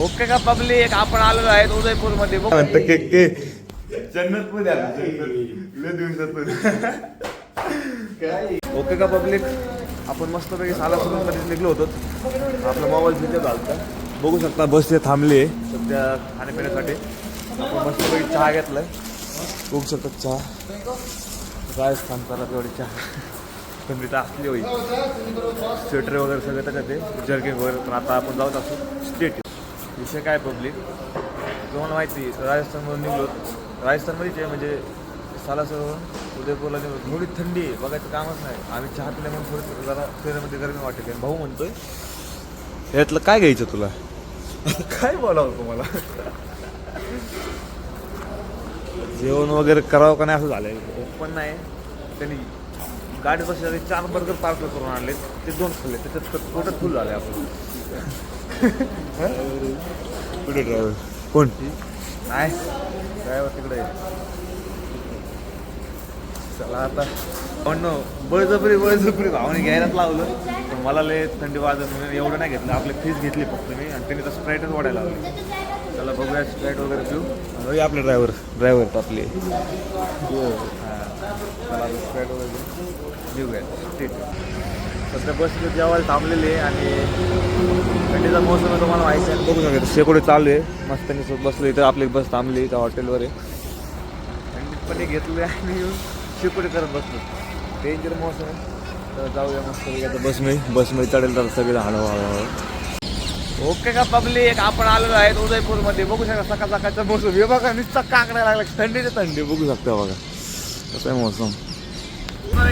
Okay का public, आपण आलेलो आहे उदयपूर मध्ये. जन्नत मध्ये ओके का पब्लिक, आपण मस्तपैकी सालासरून मध्ये निघलो होतो. आपला मोबाईल तिथे झालता, बघू शकता बस ते थांबली सध्या खाण्यापिण्यासाठी. आपण मस्तपैकी चहा घेतलाय, बघू शकता चहा राजस्थान करा तेवढी चहा. थंडी तर असली होईल, स्वेटर वगैरे सगळं त्याच्यात आहे, जर्किंग वगैरे. पण आता आपण जाऊत असू स्टेट. विषय काय पब्लिक, तुम्हाला माहिती राजस्थानमधून निघलो. राजस्थानमध्येच आहे, म्हणजे सालासरवरून उदयपूरला निघलो. थोडी थंडी आहे, बघायचं कामच नाही. आम्ही चहा पिल्या म्हणून थोडं जरा शरीरामध्ये गरमी वाटते. भाऊ म्हणतोय यातलं काय घ्यायचं तुला, काय बोलावं तुम्हाला. जेवण वगैरे करावं का नाही असं झालंय. पण नाही, त्यांनी गाडी बसल्या 4 बर्गर पार्सल करून आणले, ते 2 खाल्ले, त्याच्यात पोटात फुल झाले. आपण कुठे ड्रायव्हर कोण नाही, ड्रायव्हर तिकडे. चला आता म्हणणं बळजबरी भावाने घ्यायलाच लावलं. पण मला लय थंडी वाजत म्हणून एवढं नाही घेतलं. आपली फीस घेतली फक्त मी, आणि त्यांनी तर स्प्राईटच वाढायला लावली. चला बघूया स्प्राईट वगैरे पिऊ. आपले ड्रायव्हर आपले चला स्प्राईट वगैरे घेऊया. ठीक आहे, सध्या बस जेवायला थांबलेली आहे आणि थंडीचा मोसम आहे, तुम्हाला माहिती आहे. बघू शकता शेकोडे चालू आहे, मस्त त्यांनी बसलो इथं. आपली बस थांबली त्या हॉटेलवर आहे, थंडीपणे घेतले आणि शेकोडे करत बसलो. डेंजर मोसम आहे, तर जाऊया मस्त बसमध्ये चढेल तर सगळे हळूहळू. ओके का पब्लिक, आपण आलेलो आहे उदयपूरमध्ये. बघू शकता सकाळ सकाळचा मोसम हे बघा, नुसता काकड्या लागला. थंडी बघू शकता बघा कसं आहे मोसम.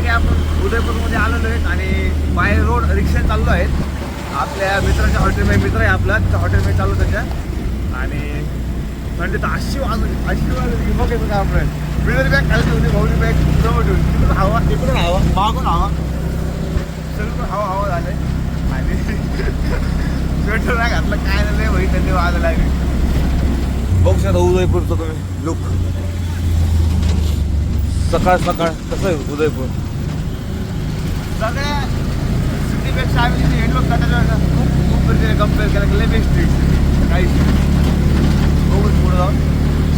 आपण उदयपूरमध्ये आलेलो आहेत आणि बाय रोड रिक्षा चाललो आहेत. आपल्या मित्राच्या हॉटेलमध्ये मित्र आहे आपला, त्या हॉटेलमध्ये चालू त्याच्या. आणि थंडी तर अशी वाजली बघायचं का आपण. मिळरी बॅग खाली ठेवली, भाऊनी बॅग जवळ ठेवली. तिकडून हवा, तिकडून हवा, मागून हवा, सगळं हवा झाले. आणि स्वेटर नाही घातलं, काय झालं भाई, थंडी वाजायला लागली. बघू शकता उदयपूरचं तुम्ही लुक. सकाळ कसं आहे उदयपूर. सगळ्या सिटीपेक्षा आम्ही तिथे हेडलोक काटायला खूप कम्पेअर केलं की लय बेस्ट आहे. काहीच बघून पुढं जाऊन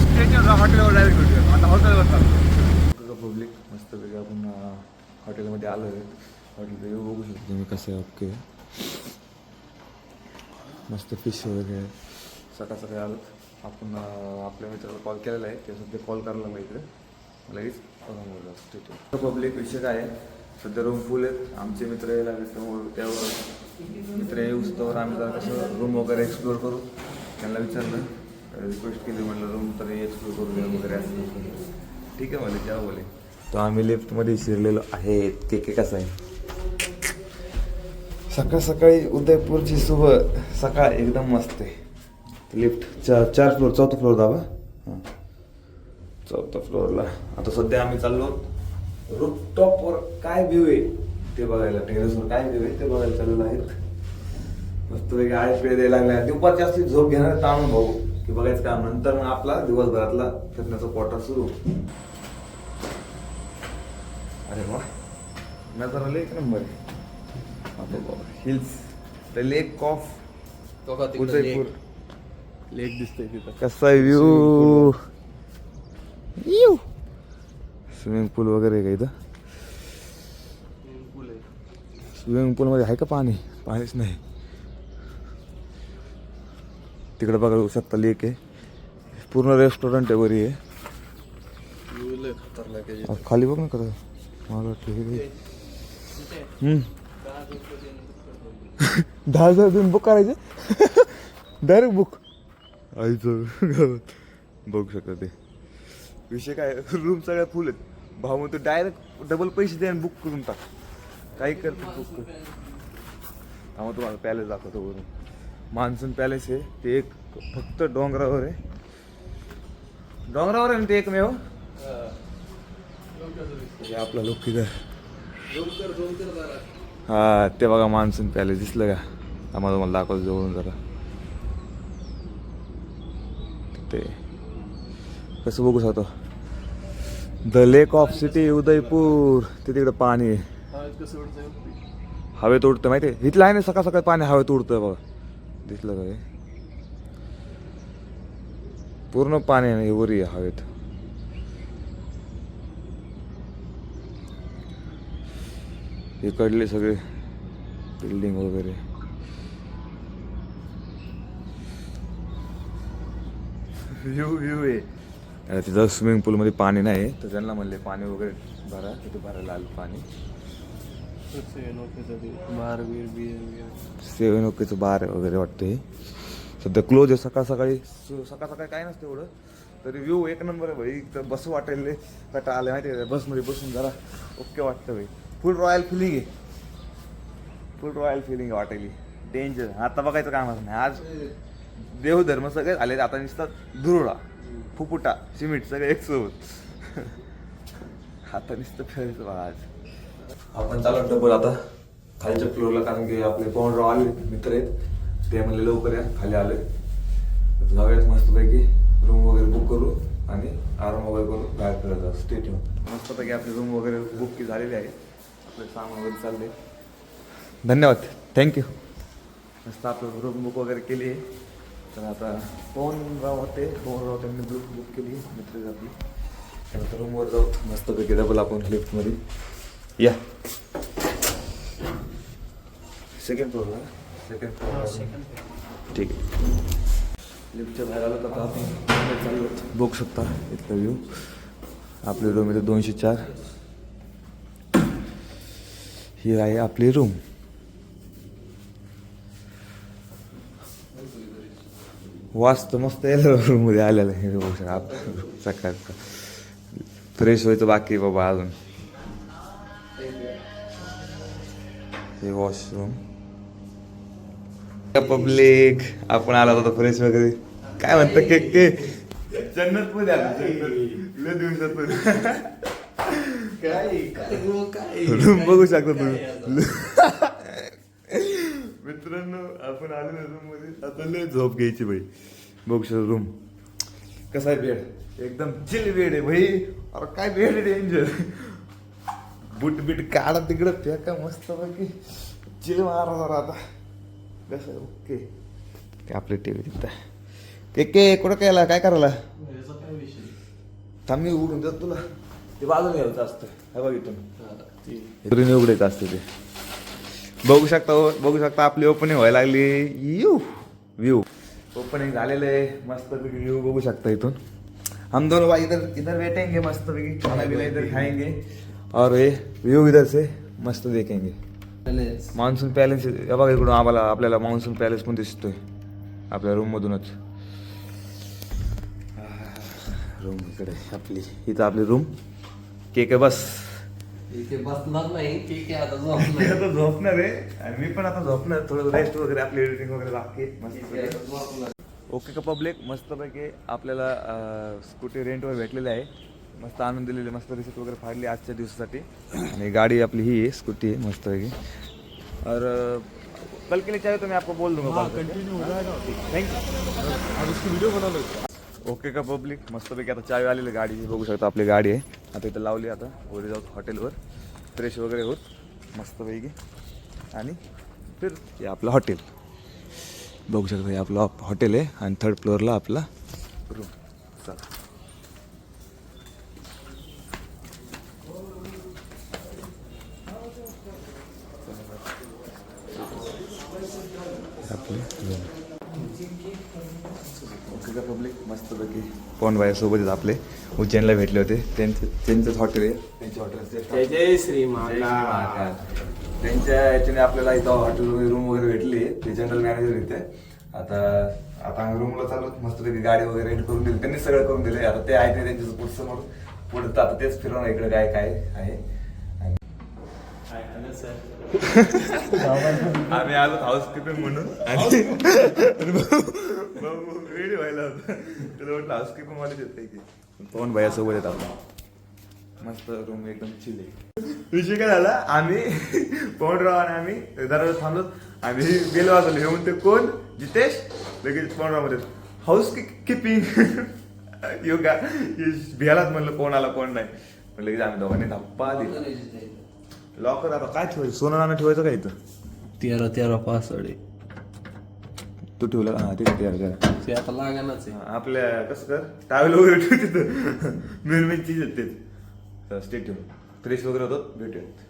स्टेशन हॉटेलवर डायरेक्ट भेटूया. आता हॉटेलवर चालतो पब्लिक. मस्तपैकी आपण हॉटेलमध्ये आलो आहे. हॉटेल येऊ बघू शकतो तुम्ही कसं आहे. ओके, मस्त फिश वगैरे. सकाळी आलो आपण. आपल्या मित्राला कॉल केलेला आहे, ते सध्या कॉल करायला लागला इकडे लगेच. पब्लिक विषय काय आहे, सध्या रूम फुल आहेत. आमचे मित्र यायला लागले, त्यावर मित्र येऊस तर आम्ही जरा कसं रूम वगैरे एक्सप्लोअर करू. त्यांना विचारलं, रिक्वेस्ट केली, म्हणलं रूम तरी एक्सप्लोअर करू द्या वगैरे असं. ठीक आहे मला जेव्हा बोले. तर आम्ही लिफ्टमध्ये शिरलेलो आहे. केक कसं आहे सकाळी उदयपूरची सकाळ एकदम मस्त आहे. लिफ्ट 4 फ्लोअर, 4था फ्लोअर दाबा. हां, 4थ्या फ्लोअरला. आता सध्या आम्ही चाललो रूफटॉपवर. काय व्ह्यू आहे ते बघायला, टेरेसवर काय व्ह्यू आहे ते बघायला चाललेलं आहेत. मस्त वेगळे आळे पिळे द्यायला लागले. दुपारची असली झोप घेणार ताणून भाऊ की बघायचं काम. नंतर मग आपला दिवसभरातला फिरण्याचा कोटा सुरू. अरे वा, नजारा एक नंबर आहे. Hills, the lake of Udaipur. Lake दिसतोय तिथं. कसा व्ह्यू. स्विमिंग पूल वगैरे आहे का इथं. स्विमिंग पूल मध्ये आहे का पाणी. पाणीच नाही तिकडे. बघू शकता लेक आहे, पूर्ण रेस्टॉरंट आहे वरी आहे. खाली बघ ना कसं मला वाटतं. 10,000 देऊन बुक करायचं डायरेक्ट बुक आईचं. बघू शकता ते विषय काय. रूम सगळ्या फुल आहेत. भाऊ म्हणतो डायरेक्ट डबल पैसे द्या आणि बुक करून टाक. काही करतो बुक कर. त्यामुळे तुम्हाला पॅलेस दाखवतो वरून. मान्सून पॅलेस आहे ते, एक फक्त डोंगरावर आहे. डोंगरावर आहे ना ते एकमेव. आपला लोक तिथं. हा ते बघा मान्सून पॅलेस दिसलं का. आम्हाला तुम्हाला दाखवतो जवळून जरा. ते कसं बघू शकतो. The lake of city Udaipur. ते तिकडे पाणी आहे, हवेत उडतं माहिती आहे. इथलं आहे ना सकाळ पाणी हवेत उडतं बघा. दिसलं का. पूर्ण पाणी आहे वरी आहे हवेत. इकडले सगळे बिल्डिंग वगैरे. व्ह्यू आहे. तिथं स्विमिंग पूलमध्ये पाणी नाही तर त्यांना म्हणले पाणी वगैरे भरा, तिथे भरायला आलं पाणी. सेवन ओकेचं बार वगैरे वाटतं हे. सध्या क्लोज आहे. सकाळ सकाळी काय नसतं एवढं, तरी व्ह्यू एक नंबर आहे भाई. तर बस वाटेल कटा आलं माहिती आहे, बसमध्ये बसून जरा ओके वाटतं भाई. फुल रॉयल फिलिंग आहे, फुल रॉयल फिलिंग वाटेल. डेंजर. आता बघायचं कामच नाही. आज देवधर्म सगळे आले, आता नुसतं धुरळा फुफुटा सिमेंट सगळे एक सोबत. आता नुसतं फिरायचं बघा. आज आपण चालू डबल आता खालच्या फ्लोअरला, कारण की आपले पाहुणराव आले मित्र आहेत, ते म्हणले लवकर या, खाली आले. जाऊयात मस्तपैकी रूम वगैरे बुक करू आणि आराम वगैरे करू, बाहेर फिरायचं. स्टे ठेवून मस्तपैकी आपली रूम वगैरे बुक झालेली आहे. आपले सामान वगैरे चालले. धन्यवाद, थँक्यू. मस्त आपलं रूम बुक वगैरे केली आहे. तर आता पवनराव त्यांनी बुक केली मित्र आपली. तर आता रूमवर जाऊ मस्तपैकी डबल आपण लिफ्टमध्ये या. सेकंड फ्लोअरला. ठीक आहे. लिफ्टच्या बाहेर आलो तर आपण चाललो. बघू शकता इथला व्ह्यू. आपली रूम इथे 204. ही आहे आपली रूम. वाचतं मस्त यायला रूममध्ये आलेलं हे बघू शकता. सकाळचं फ्रेश व्हायचं बाकी बाबा अजून. हे वॉशरूम. पब्लिक आपण आला होता फ्रेश वगैरे. काय म्हणतं के जन्नत मध्ये आला लय दिवसातून. रूम बघू शकता तुम्ही मित्रांनो. आपण आलो ना रूम मध्ये. आता लय झोप घ्यायची भाई. बघू शकता रूम कसा आहे. बेड एकदम चिल बेड आहे भाई. अरे काय बेड आहे, डेंजर. बूट बीट काढा तिकडं फेका मस्त पैकी चिल मारा जरा. आता कसं ओके. ते आपली टीव्ही तिथं के कुठं कायला काय करायला. थांब मी उडून जात तुला. ते बाजून घ्यायचं असतं हे बघ इथून उघडायचं असतं ते. बघू शकता आपली ओपनिंग व्हायला लागली. व्यू ओपनिंग झालेलं आहे. मस्त पैकी व्यू बघू शकता इथून. हम दोनों भाई इधर बैठेंगे मस्त पैकी, खाना पीना इधर खाएंगे और ये व्यू इधर से मस्त देखेंगे. मान्सून पॅलेस बघा इकडून आपल्याला मान्सून पॅलेस पण दिसतोय आपल्या रूम मधूनच. रूम इकडे आपली. इथं आपली रूम. केक बस बसणार नाही. आता झोपणार आहे आणि मी पण आता झोपणार. थोडं रेस्ट वगैरे आपली एडिटिंग वगैरे बाकी मस्त. ओके का पब्लिक. मस्तपैकी आपल्याला स्कूटी रेंटवर भेटलेली आहे. मस्त आणून दिलेली. मस्त रिसिप्ट वगैरे फाडली आजच्या दिवसासाठी. आणि गाडी आपली ही आहे स्कूटी आहे मस्तपैकी. और कल के लिए चाहिए तो मैं आपको बोल दूंगा. कंटिन्यू हो जाएगा. थँक्यू. उसकी व्हिडिओ बना लो. ओके का पब्लिक. मस्तपैकी आता चावी आलेली गाडी बघू शकता. आपली गाडी आहे आता इथं लावली. आता वर जाऊ हॉटेलवर फ्रेश वगैरे होत मस्तपैकी. आणि फिर हे आपलं हॉटेल बघू शकता. हे आपलं हॉटेल आहे आणि 3rd फ्लोअरला आपला रूम. चला आपले रूम. ओके का पब्लिक. मस्तपैकी पवन भाई सोबतच आपले उज्जैनला भेटले होते. त्यांचंच हॉटेल आहे. त्यांच्या हॉटेल जय श्री महाकाल. त्यांच्या याच्याने आपल्याला इथं हॉटेल रूम वगैरे भेटली. ते जनरल मॅनेजर इथे. आता रूमला चालू मस्तपैकी गाडी वगैरे रेंट करून दिली. त्यांनी सगळं करून दिले. आता ते आहे ते त्यांच्या पुढचं पुढे आता तेच फिरवणं इकडे काय काय आहे. आम्ही आलो हाऊसकीपिंग म्हणून रेडी व्हायला होतं. त्याला म्हटलं हाऊसकीपिंग वाले देते की पवन भैया सोबत येत आपला. मस्त रूम एकदम चिल आहे. विषय काय झाला. आम्ही पवनराव आणि आम्ही दररोज थांबलो. आम्ही गेलो असलो येऊन ते कोण जितेश लगेच पवनराव मध्ये हाऊस किपिंग योगा भियालाच म्हणलं कोण आला कोण नाही. लगेच आम्ही दोघांनी धप्पा दिला. लॉकर आता काय ठेवायचं. सोनं नाणं ठेवायचं का इथं. 13 पासवर्ड तू ठेवलं हां ते तयार करा. ते आता लागानच आहे. आपल्या कसं कर टावेल वगैरे ठेव तिथं मेन मेन चीज आहेत तेच स्टेट ठेवून फ्रेश वगैरे होतात भेटूयात.